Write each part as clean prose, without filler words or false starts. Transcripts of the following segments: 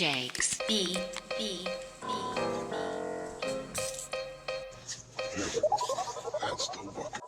Jake's B. That's the look.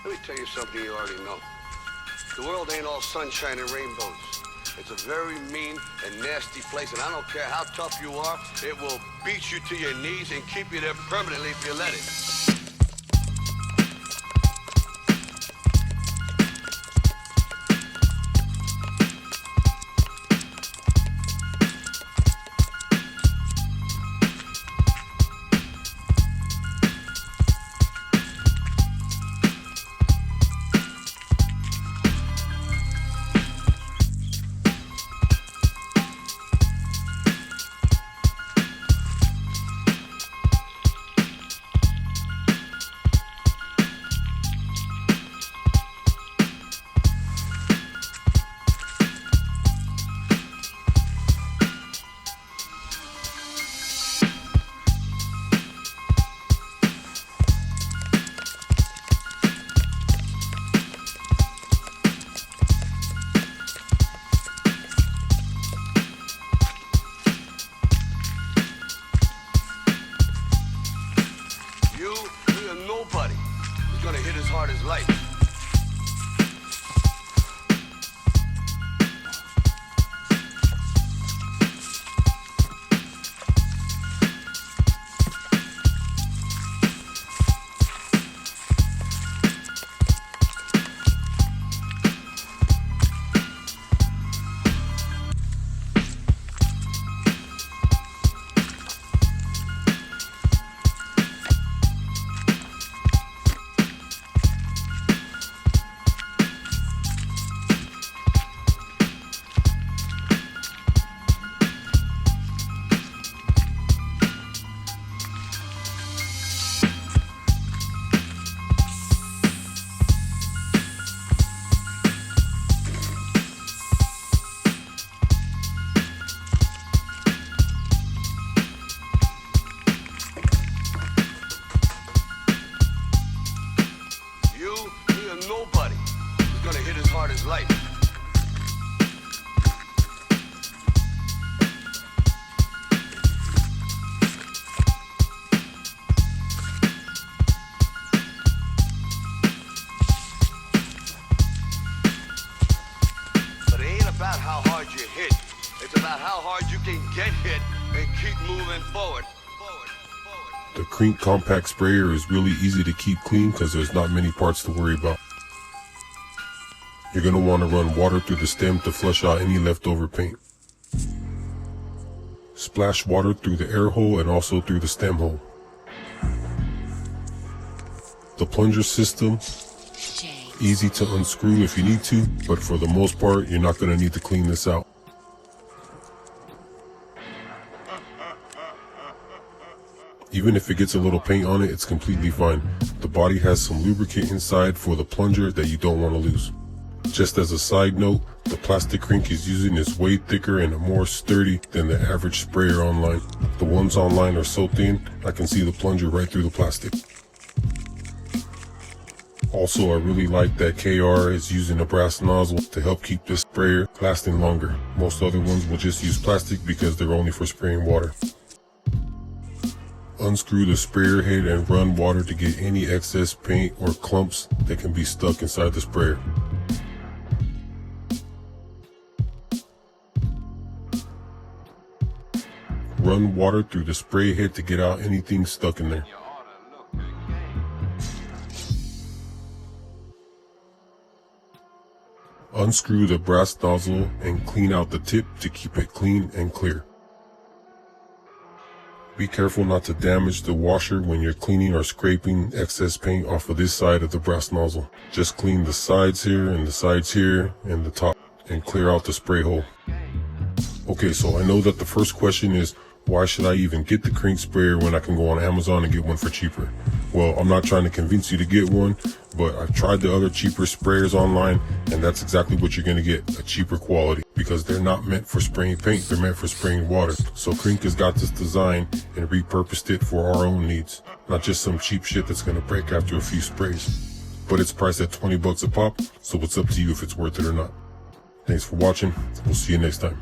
Let me tell you something you already know. The world ain't all sunshine and rainbows. It's a very mean and nasty place, and I don't care how tough you are, it will beat you to your knees and keep you there permanently if you let it. Nobody is gonna hit as hard as life. Nobody is gonna hit as hard as life. But it ain't about how hard you hit. It's about how hard you can get hit and keep moving forward. The KRINK Compact Sprayer is really easy to keep clean because there's not many parts to worry about. You're going to want to run water through the stem to flush out any leftover paint. Splash water through the air hole and also through the stem hole. The plunger system, easy to unscrew if you need to, but for the most part, you're not going to need to clean this out. Even if it gets a little paint on it, it's completely fine. The body has some lubricant inside for the plunger that you don't want to lose. Just as a side note, the plastic KRINK is using is way thicker and more sturdy than the average sprayer online. The ones online are so thin, I can see the plunger right through the plastic. Also, I really like that KR is using a brass nozzle to help keep this sprayer lasting longer. Most other ones will just use plastic because they're only for spraying water. Unscrew the sprayer head and run water to get any excess paint or clumps that can be stuck inside the sprayer. Run water through the spray head to get out anything stuck in there. Unscrew the brass nozzle and clean out the tip to keep it clean and clear. Be careful not to damage the washer when you're cleaning or scraping excess paint off of this side of the brass nozzle. Just clean the sides here and the sides here and the top and clear out the spray hole. Okay, so I know that the first question is, why should I even get the KRINK sprayer when I can go on Amazon and get one for cheaper? Well, I'm not trying to convince you to get one, but I've tried the other cheaper sprayers online, and that's exactly what you're going to get, a cheaper quality, because they're not meant for spraying paint, they're meant for spraying water. So KRINK has got this design and repurposed it for our own needs, not just some cheap shit that's going to break after a few sprays. But it's priced at 20 bucks a pop, so it's up to you if it's worth it or not. Thanks for watching. We'll see you next time.